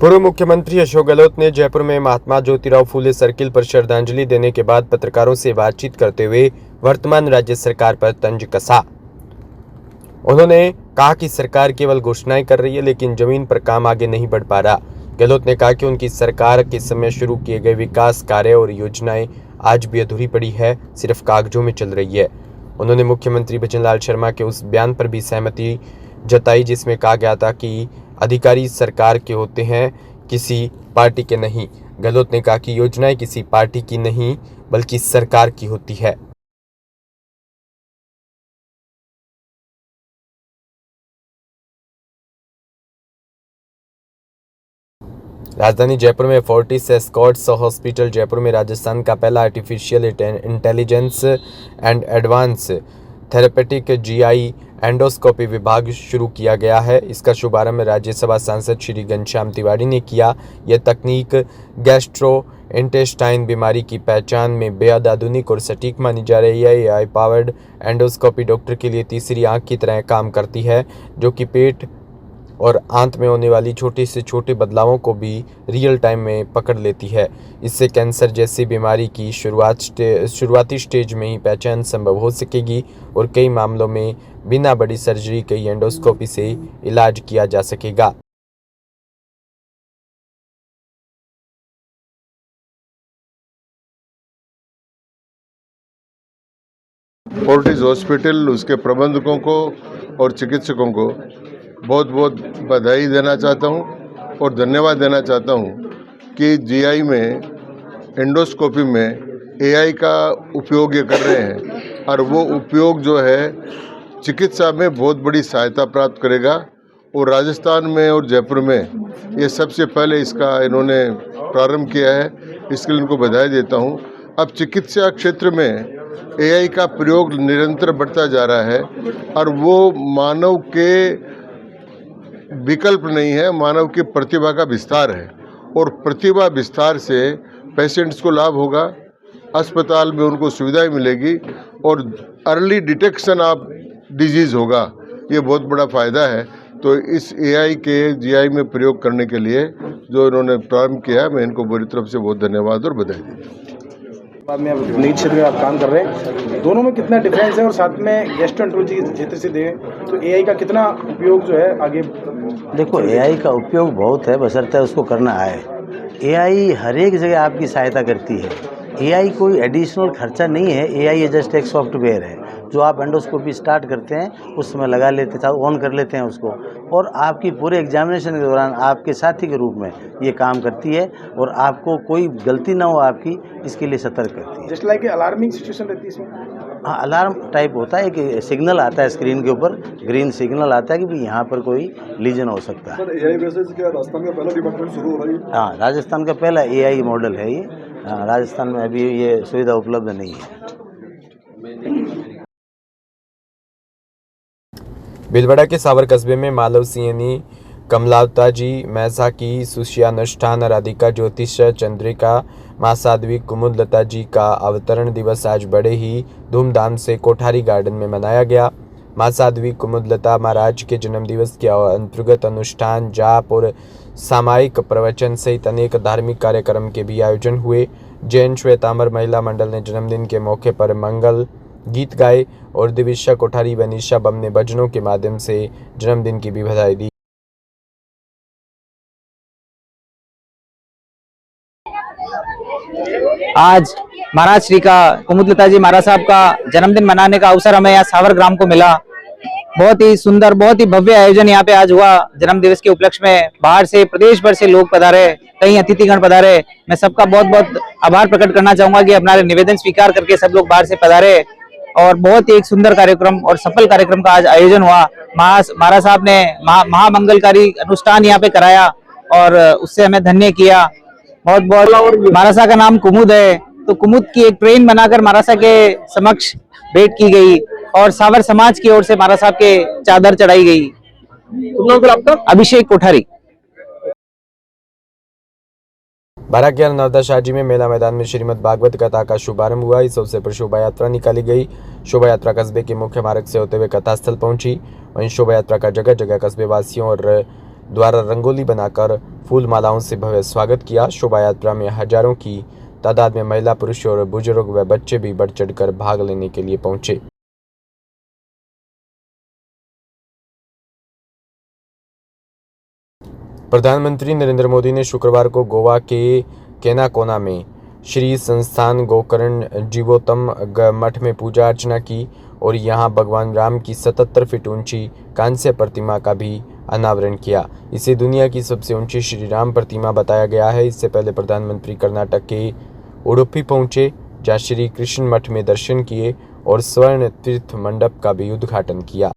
पूर्व मुख्यमंत्री अशोक गहलोत ने जयपुर में महात्मा ज्योतिराव फूले सर्किल पर श्रद्धांजलि देने के बाद पत्रकारों से बातचीत करते हुए वर्तमान राज्य सरकार पर तंज कसा। उन्होंने कहा कि सरकार केवल घोषणाएं कर रही है, लेकिन जमीन पर काम आगे नहीं बढ़ पा रहा। गहलोत ने कहा कि उनकी सरकार के समय शुरू किए गए विकास कार्य और योजनाएं आज भी अधूरी पड़ी है, सिर्फ कागजों में चल रही है। उन्होंने मुख्यमंत्री भजनलाल शर्मा के उस बयान पर भी सहमति जताई जिसमें कहा गया था कि अधिकारी सरकार के होते हैं, किसी पार्टी के नहीं। गहलोत ने कहा कि योजनाएं किसी पार्टी की नहीं बल्कि सरकार की होती है। राजधानी जयपुर में फोर्टिस एस्कॉर्ट्स हॉस्पिटल जयपुर में राजस्थान का पहला artificial intelligence and advance therapeutic GI endoscopy विभाग शुरू किया गया है। इसका शुभारंभ राज्यसभा सांसद श्री घनश्याम तिवारी ने किया। यह तकनीक गैस्ट्रो इंटेस्टाइन बीमारी की पहचान में बेहद आधुनिक और सटीक मानी जा रही है। एआई पावर्ड एंडोस्कोपी डॉक्टर के लिए तीसरी आंख की तरह काम करती है, जो कि पेट और आंत में होने वाली छोटे से छोटे बदलावों को भी रियल टाइम में पकड़ लेती है। इससे कैंसर जैसी बीमारी की शुरुआती स्टेज में ही पहचान संभव हो सकेगी और कई मामलों में बिना बड़ी सर्जरी के एंडोस्कोपी से इलाज किया जा सकेगा। फोर्टिस हॉस्पिटल, उसके प्रबंधकों को और चिकित्सकों को बहुत बहुत बधाई देना चाहता हूं और धन्यवाद देना चाहता हूं कि जीआई में एंडोस्कोपी में एआई का उपयोग ये कर रहे हैं और वो उपयोग जो है चिकित्सा में बहुत बड़ी सहायता प्राप्त करेगा। और राजस्थान में और जयपुर में ये सबसे पहले इसका इन्होंने प्रारंभ किया है, इसके लिए इनको बधाई देता हूं। अब चिकित्सा क्षेत्र में एआई का प्रयोग निरंतर बढ़ता जा रहा है और वो मानव के विकल्प नहीं है, मानव की प्रतिभा का विस्तार है और प्रतिभा विस्तार से पेशेंट्स को लाभ होगा, अस्पताल में उनको सुविधाएं मिलेगी और अर्ली डिटेक्शन ऑफ डिजीज़ होगा। ये बहुत बड़ा फ़ायदा है। तो इस एआई के जीआई में प्रयोग करने के लिए जो इन्होंने प्रारंभ किया है, मैं इनको मेरी तरफ से बहुत धन्यवाद और बधाई देता हूँ। बाद में अब नई क्षेत्र में आप काम कर रहे हैं, दोनों में कितना डिफरेंस है और साथ में गैस्ट्रोएंटरोलॉजी के क्षेत्र से दें तो एआई का कितना उपयोग जो है आगे? देखो, एआई का उपयोग बहुत है, बशर्ते उसको करना आए। एआई हर एक जगह आपकी सहायता करती है। एआई कोई एडिशनल खर्चा नहीं है। एआई जस्ट एक सॉफ्टवेयर है जो आप एंडोस्कोपी स्टार्ट करते हैं उस समय लगा लेते हैं, ऑन कर लेते हैं उसको, और आपकी पूरे एग्जामिनेशन के दौरान आपके साथी के रूप में ये काम करती है और आपको कोई गलती ना हो आपकी, इसके लिए सतर्क करती है। जस्ट लाइक अलार्मिंग सिचुएशन रहती है इसमें? हाँ, अलार्म टाइप होता है कि सिग्नल आता है स्क्रीन के ऊपर, ग्रीन सिग्नल आता है कि भाई यहाँ पर कोई लीजन हो सकता है। सर, एआई वैसे क्या राजस्थान का पहला डिपार्टमेंट शुरू हो रहा है? हाँ, राजस्थान का पहला एआई मॉडल है ये। राजस्थान में अभी ये सुविधा उपलब्ध नहीं है। भीलवाड़ा के सावर कस्बे में मालव सिंहनी, कमलावता जी, मैसा की सुशियानुष्ठान, राधिका ज्योतिष, चंद्रिका, माँ साध्वी, कुमुदलता जी का अवतरण दिवस आज बड़े ही धूमधाम से कोठारी गार्डन में मनाया गया। माँ साध्वी कुमुदलता महाराज के जन्म दिवस के अंतर्गत अनुष्ठान, जाप और सामायिक प्रवचन सहित अनेक धार्मिक कार्यक्रम के भी आयोजन हुए। जैन श्वेतांबर महिला मंडल ने जन्मदिन के मौके पर मंगल गीत गाए और दिविशा कोठारी व निशा बम ने भजनों के माध्यम से जन्मदिन की भी बधाई दी। आज महाराज श्री का कुमुदलता जी महाराज साहब का जन्मदिन मनाने का अवसर हमें यहाँ सावर ग्राम को मिला। बहुत ही सुंदर, बहुत ही भव्य आयोजन यहाँ पे आज हुआ। जन्म दिवस के उपलक्ष्य में बाहर से, प्रदेश भर से लोग पधारे, कई अतिथिगण पधारे। मैं सबका बहुत बहुत आभार प्रकट करना चाहूंगा कि अपना निवेदन स्वीकार करके सब लोग बाहर से पधारे और बहुत ही एक सुंदर कार्यक्रम और सफल कार्यक्रम का आज आयोजन हुआ। महाराज साहब ने महामंगलकारी अनुष्ठान यहाँ पे कराया और उससे हमें धन्य किया। बहुत बहुत। महाराज साहब का नाम कुमुद है, तो कुमुद की एक ट्रेन बनाकर महाराज साहब के समक्ष भेंट की गई और सावर समाज की ओर से महाराज साहब के चादर चढ़ाई गई। आपका अभिषेक कोठारी। बारां के नर्मदा शाहजी में मेला मैदान में श्रीमद् भागवत कथा का शुभारंभ हुआ। इस अवसर पर शोभा यात्रा निकाली गई। शोभा यात्रा कस्बे के मुख्य मार्ग से होते हुए कथा स्थल पहुंची। वहीं शोभा यात्रा का जगह जगह कस्बे वासियों और द्वारा रंगोली बनाकर फूल मालाओं से भव्य स्वागत किया। शोभा यात्रा में हजारों की तादाद में महिला, पुरुष और बुजुर्ग व बच्चे भी बढ़ चढ़कर भाग लेने के लिए पहुंचे। प्रधानमंत्री नरेंद्र मोदी ने शुक्रवार को गोवा के केनाकोना में श्री संस्थान गोकर्ण जीवोत्तम मठ में पूजा अर्चना की और यहां भगवान राम की 77 फीट ऊंची कांस्य प्रतिमा का भी अनावरण किया। इसे दुनिया की सबसे ऊंची श्री राम प्रतिमा बताया गया है। इससे पहले प्रधानमंत्री कर्नाटक के उडुपी पहुंचे, जहां श्री कृष्ण मठ में दर्शन किए और स्वर्ण तीर्थ मंडप का भी उद्घाटन किया।